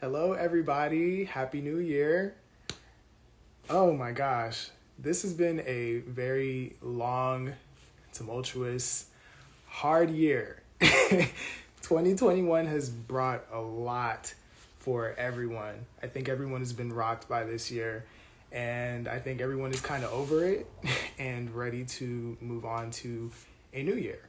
Hello, everybody. Happy New Year. Oh my gosh. This has been a very long, tumultuous, hard year. 2021 has brought a lot for everyone. I think everyone has been rocked by this year, and I think everyone is kind of over it and ready to move on to a new year.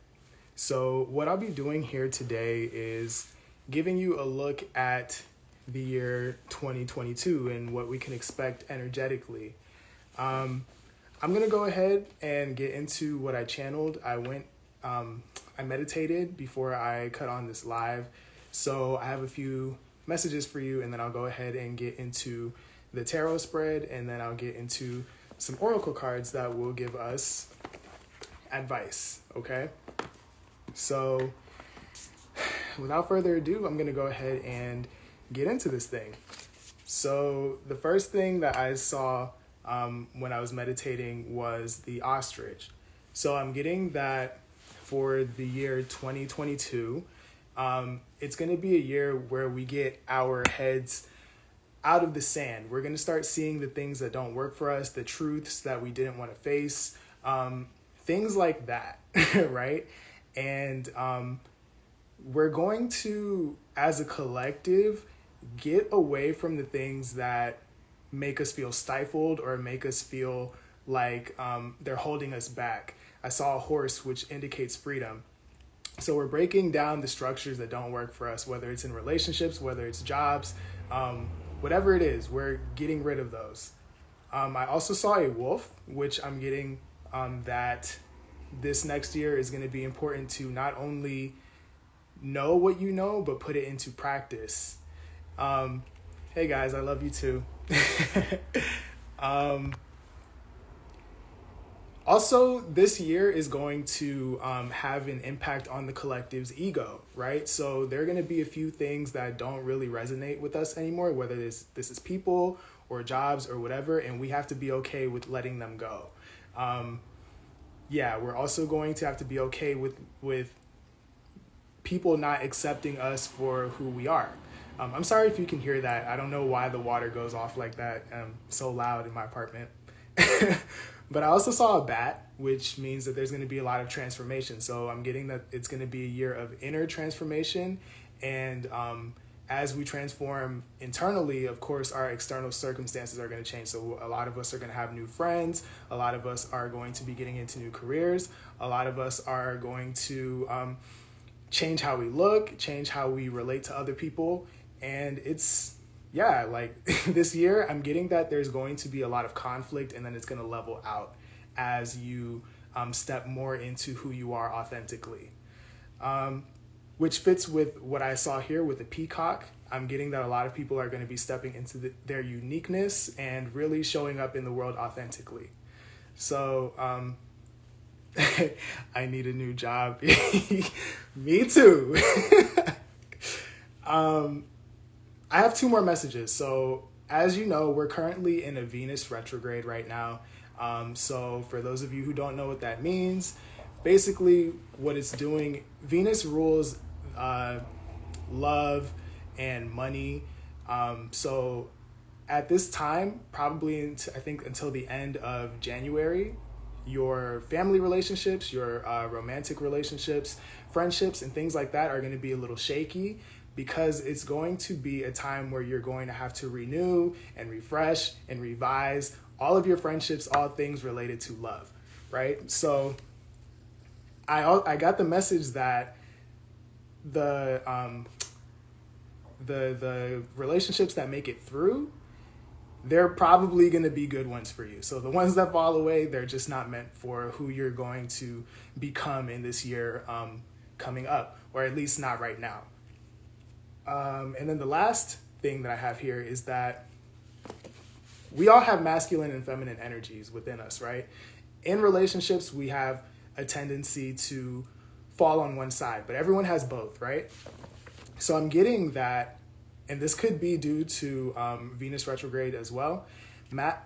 So, what I'll be doing here today is giving you a look at the year 2022 and what we can expect energetically. Um, I'm going to go ahead and get into what I channeled. I meditated before I cut on this live. So, I have a few messages for you, and then I'll go ahead and get into the tarot spread, and then I'll get into some oracle cards that will give us advice, okay? So, without further ado, I'm going to go ahead and get into this thing. So, the first thing that I saw when I was meditating was the ostrich. So, I'm getting that for the year 2022, it's going to be a year where we get our heads out of the sand. We're going to start seeing the things that don't work for us, the truths that we didn't want to face, things like that, right? And we're going to, as a collective, get away from the things that make us feel stifled or make us feel like they're holding us back. I saw a horse, which indicates freedom. So we're breaking down the structures that don't work for us, whether it's in relationships, whether it's jobs, whatever it is, we're getting rid of those. I also saw a wolf, which I'm getting that this next year is going to be important to not only know what you know, but put it into practice. Hey guys, I love you too. Also, this year is going to have an impact on the collective's ego, right? So there are going to be a few things that don't really resonate with us anymore, whether this is people or jobs or whatever, and we have to be okay with letting them go. Yeah, we're also going to have to be okay with people not accepting us for who we are. I'm sorry if you can hear that. I don't know why the water goes off like that so loud in my apartment. But I also saw a bat, which means that there's going to be a lot of transformation. So I'm getting that it's going to be a year of inner transformation. And as we transform internally, of course, our external circumstances are going to change. So a lot of us are going to have new friends. A lot of us are going to be getting into new careers. A lot of us are going to change how we look, change how we relate to other people. And yeah, like this year, I'm getting that there's going to be a lot of conflict, and then it's going to level out as you step more into who you are authentically. Which fits with what I saw here with the peacock. I'm getting that a lot of people are going to be stepping into their uniqueness and really showing up in the world authentically. So, I need a new job. Me too. I have two more messages. So, as you know, we're currently in a Venus retrograde right now. So, for those of you who don't know what that means, basically what it's doing, Venus rules love and money. So, at this time, probably I think until the end of January, your family relationships, your romantic relationships, friendships, and things like that are going to be a little shaky, because it's going to be a time where you're going to have to renew and refresh and revise all of your friendships, all things related to love, right? So I got the message that the relationships that make it through, they're probably going to be good ones for you. So the ones that fall away, they're just not meant for who you're going to become in this year coming up, or at least not right now. And then the last thing that I have here is that we all have masculine and feminine energies within us, right? In relationships, we have a tendency to fall on one side, but everyone has both, right? So I'm getting that, and this could be due to Venus retrograde as well.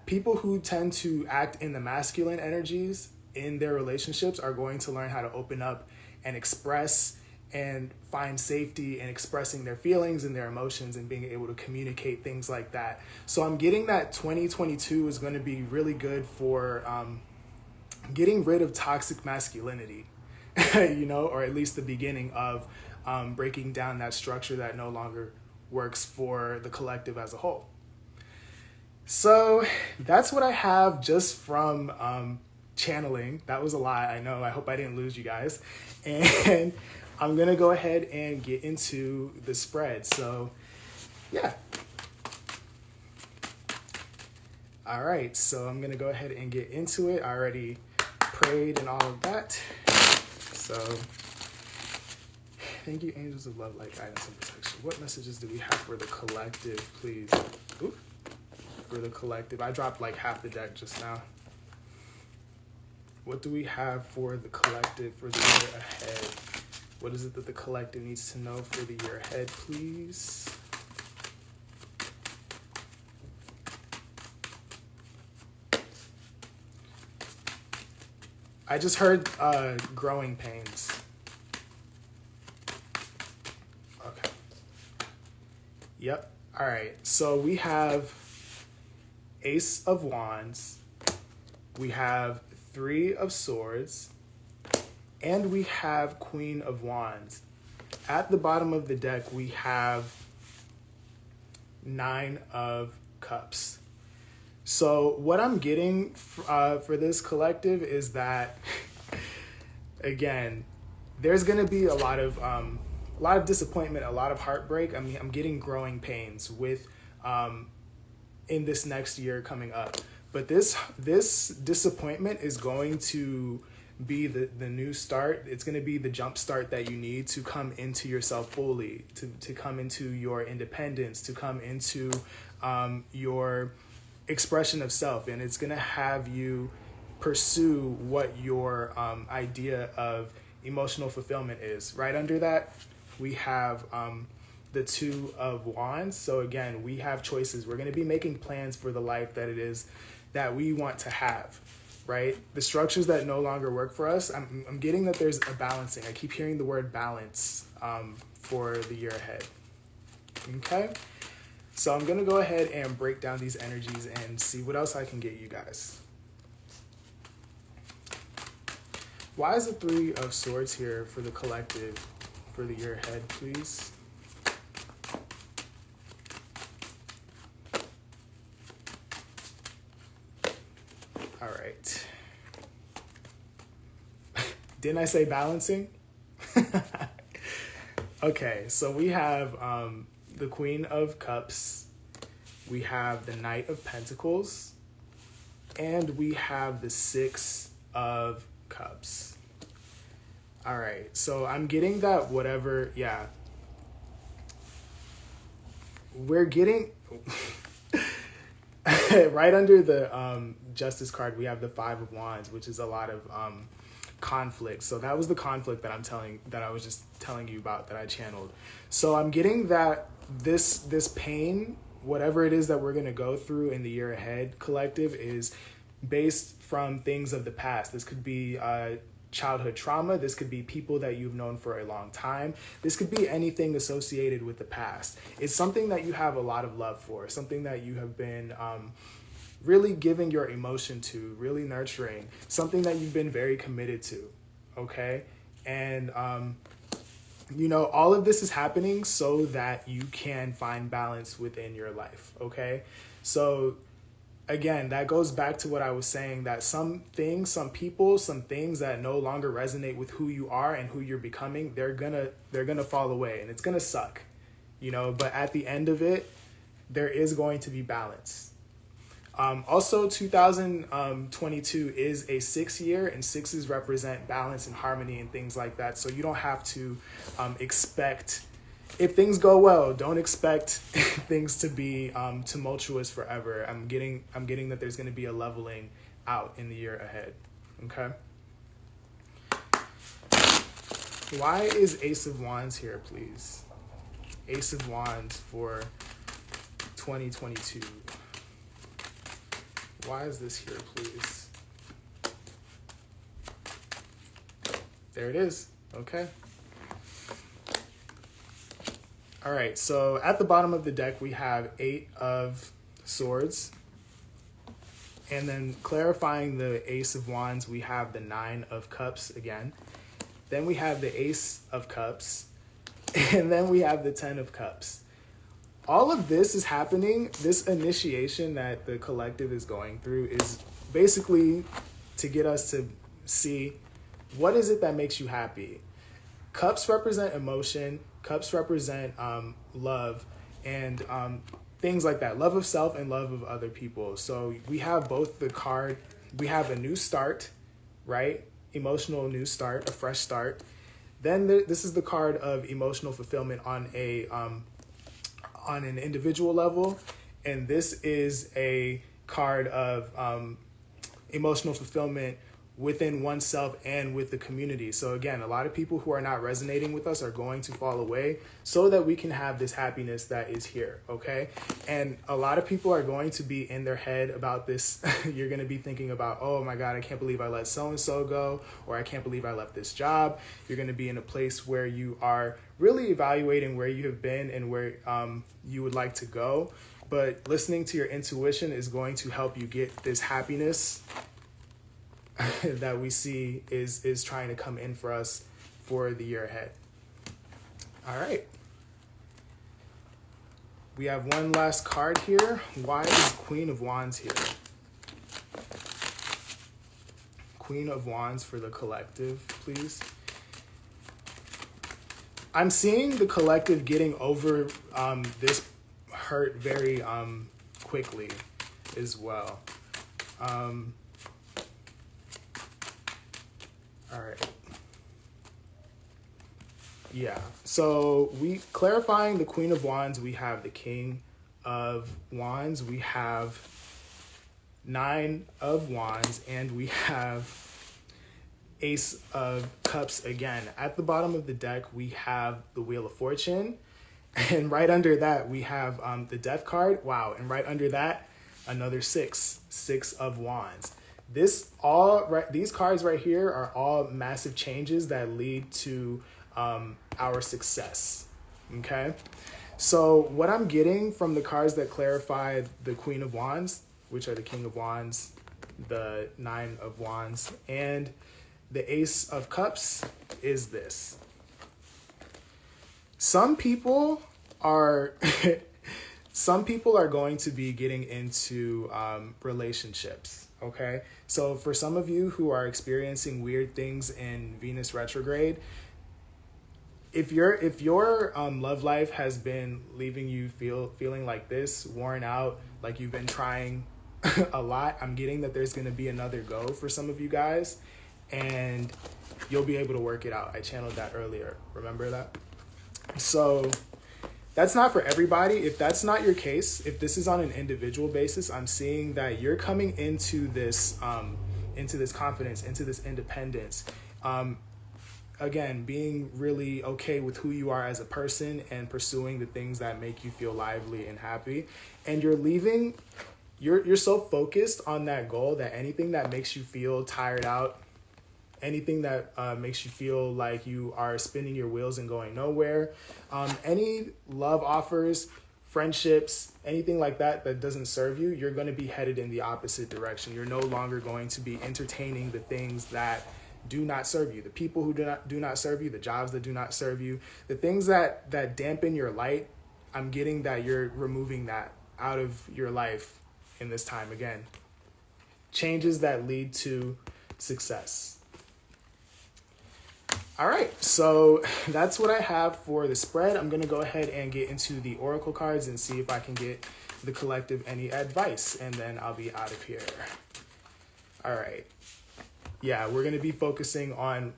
People who tend to act in the masculine energies in their relationships are going to learn how to open up and express and find safety in expressing their feelings and their emotions and being able to communicate things like that. So I'm getting that 2022 is going to be really good for getting rid of toxic masculinity, or at least the beginning of breaking down that structure that no longer works for the collective as a whole. So that's what I have just from channeling. That was a lot, I know. I hope I didn't lose you guys. And I'm going to go ahead and get into the spread. So, yeah. All right, so I'm going to go ahead and get into it. I already prayed and all of that. So, thank you, angels of love, light, guidance, and protection. What messages do we have for the collective, please? Ooh, for the collective. I dropped like half the deck just now. What do we have for the collective for the year ahead? What is it that the collective needs to know for the year ahead, please? I just heard growing pains. Okay. Yep. All right. So we have Ace of Wands. We have Three of Swords. And we have Queen of Wands. At the bottom of the deck, we have Nine of Cups. So what I'm getting for this collective is that, again, there's going to be a lot of disappointment, a lot of heartbreak. I mean, I'm getting growing pains with in this next year coming up. But this disappointment is going to be the new start. It's going to be the jump start that you need to come into yourself fully, to come into your independence, to come into your expression of self. And it's going to have you pursue what your idea of emotional fulfillment is. Right under that, we have the Two of Wands. So again, we have choices. We're going to be making plans for the life that it is that we want to have. Right? The structures that no longer work for us, I'm getting that there's a balancing. I keep hearing the word balance for the year ahead. Okay? So I'm going to go ahead and break down these energies and see what else I can get you guys. Why is the Three of Swords here for the collective for the year ahead, please? All right. Didn't I say balancing? Okay, so we have the Queen of Cups, we have the Knight of Pentacles, and we have the Six of Cups. All right, so I'm getting that whatever, yeah. We're getting, right under the Justice card, we have the Five of Wands, which is a lot of conflict. So that was the conflict that I was just telling you about that I channeled. So I'm getting that this pain, whatever it is that we're going to go through in the year ahead, collective, is based from things of the past. This could be childhood trauma. This could be people that you've known for a long time. This could be anything associated with the past. It's something that you have a lot of love for, something that you have been really giving your emotion to, really nurturing, something that you've been very committed to, okay? And, all of this is happening so that you can find balance within your life, okay? So, again, that goes back to what I was saying, that some things, some people, some things that no longer resonate with who you are and who you're becoming, they're gonna fall away, and it's gonna suck, but at the end of it, there is going to be balance. Also, 2022 is a 6 year, and 6s represent balance and harmony and things like that. So you don't have to expect, if things go well, don't expect things to be tumultuous forever. I'm getting that there's going to be a leveling out in the year ahead. Okay. Why is Ace of Wands here, please? Ace of Wands for 2022. Why is this here, please? There it is. Okay. All right, so at the bottom of the deck, we have 8 of swords. And then clarifying the Ace of Wands, we have the 9 of Cups again. Then we have the Ace of Cups. And then we have the 10 of Cups. All of this is happening. This initiation that the collective is going through is basically to get us to see what is it that makes you happy. Cups represent emotion. Cups represent love and things like that. Love of self and love of other people. So we have both the card. We have a new start, right? Emotional new start, a fresh start. Then this is the card of emotional fulfillment on an individual level. And this is a card of emotional fulfillment within oneself and with the community. So again, a lot of people who are not resonating with us are going to fall away so that we can have this happiness that is here, okay? And a lot of people are going to be in their head about this. You're going to be thinking about, oh my God, I can't believe I let so-and-so go, or I can't believe I left this job. You're going to be in a place where you are really evaluating where you have been and where you would like to go. But listening to your intuition is going to help you get this happiness that we see is trying to come in for us for the year ahead. All right. We have one last card here. Why is Queen of Wands here? Queen of Wands for the collective, please. I'm seeing the collective getting over this hurt very quickly as well. All right. Yeah. So we clarifying the Queen of Wands, we have the King of Wands, we have 9 of Wands, and we have Ace of Cups again. At the bottom of the deck, we have the Wheel of Fortune. And right under that, we have the Death card. Wow. And right under that, another 6 of Wands. These cards right here are all massive changes that lead to our success. Okay. So what I'm getting from the cards that clarify the Queen of Wands, which are the King of Wands, the 9 of Wands, and the Ace of Cups, is this. Some people are going to be getting into relationships, okay? So for some of you who are experiencing weird things in Venus retrograde, if your love life has been leaving you feeling like this, worn out, like you've been trying a lot, I'm getting that there's going to be another go for some of you guys, and you'll be able to work it out. I channeled that earlier. Remember that? So that's not for everybody. If that's not your case, if this is on an individual basis, I'm seeing that you're coming into this confidence, into this independence. Again, being really okay with who you are as a person and pursuing the things that make you feel lively and happy. And you're so focused on that goal that anything that makes you feel tired out, anything that makes you feel like you are spinning your wheels and going nowhere, any love offers, friendships, anything like that doesn't serve you, you're going to be headed in the opposite direction. You're no longer going to be entertaining the things that do not serve you, the people who do not serve you, the jobs that do not serve you, the things that dampen your light. I'm getting that you're removing that out of your life in this time. Again, changes that lead to success. All right, so that's what I have for the spread. I'm going to go ahead and get into the oracle cards and see if I can get the collective any advice, and then I'll be out of here. All right. Yeah, we're going to be focusing on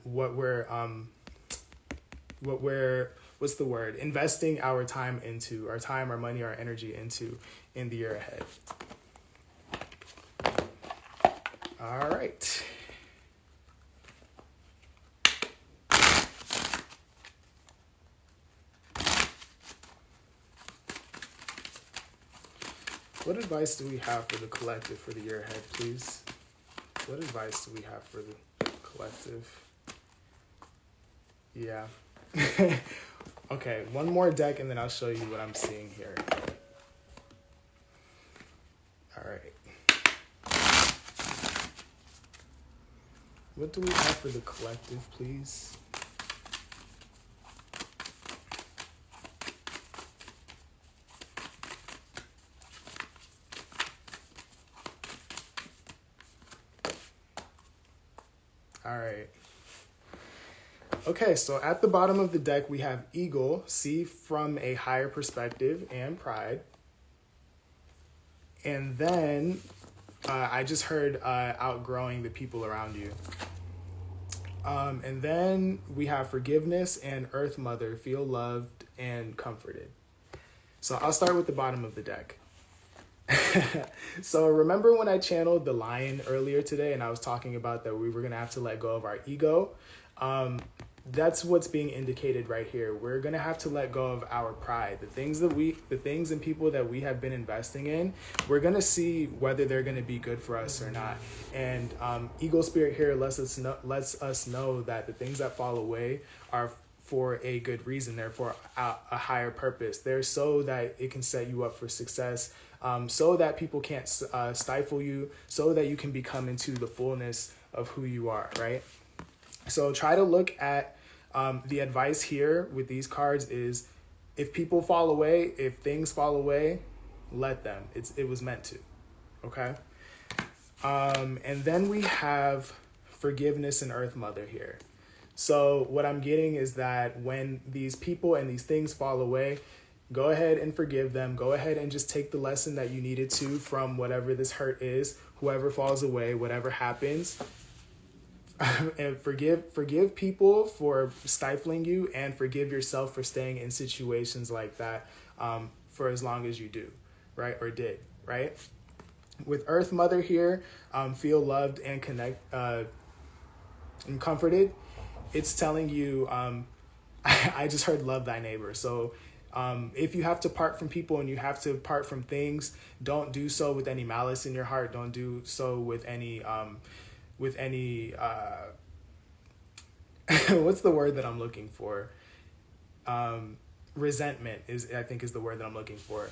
investing our time into, our time, our money, our energy into in the year ahead. All right. What advice do we have for the collective for the year ahead, please? What advice do we have for the collective? Yeah. Okay, one more deck and then I'll show you what I'm seeing here. All right. What do we have for the collective, please? All right. Okay, so at the bottom of the deck, we have Eagle, see from a higher perspective, and Pride. And then I just heard outgrowing the people around you. And then we have Forgiveness and Earth Mother, feel loved and comforted. So I'll start with the bottom of the deck. So remember when I channeled the lion earlier today and I was talking about that we were going to have to let go of our ego? That's what's being indicated right here. We're going to have to let go of our pride. The things and people that we have been investing in, we're going to see whether they're going to be good for us or not. And Eagle Spirit here lets us know that the things that fall away are for a good reason. They're for a higher purpose. They're so that it can set you up for success, so that people can't stifle you, so that you can become into the fullness of who you are, right? So try to look at the advice here with these cards is if people fall away, if things fall away, let them. It was meant to, okay? And then we have Forgiveness and Earth Mother here. So what I'm getting is that when these people and these things fall away, go ahead and forgive them. Go ahead and just take the lesson that you needed to from whatever this hurt is, whoever falls away, whatever happens. And forgive people for stifling you, and forgive yourself for staying in situations like that for as long as you do, right? Or did, right? With Earth Mother here, feel loved and and comforted. It's telling you, I just heard love thy neighbor. So if you have to part from people and you have to part from things, don't do so with any malice in your heart. Don't do so with any what's the word that I'm looking for? Resentment I think is the word that I'm looking for.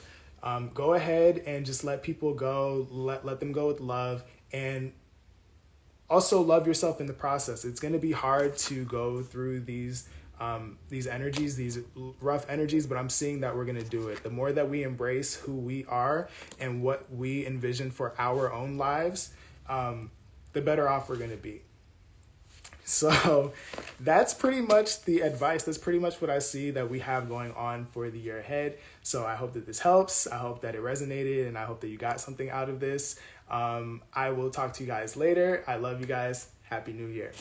Go ahead and just let people go. Let them go with love, and also love yourself in the process. It's going to be hard to go through these energies, these rough energies, but I'm seeing that we're going to do it. The more that we embrace who we are and what we envision for our own lives, the better off we're going to be. So that's pretty much the advice. That's pretty much what I see that we have going on for the year ahead. So I hope that this helps. I hope that it resonated, and I hope that you got something out of this. I will talk to you guys later. I love you guys. Happy New Year.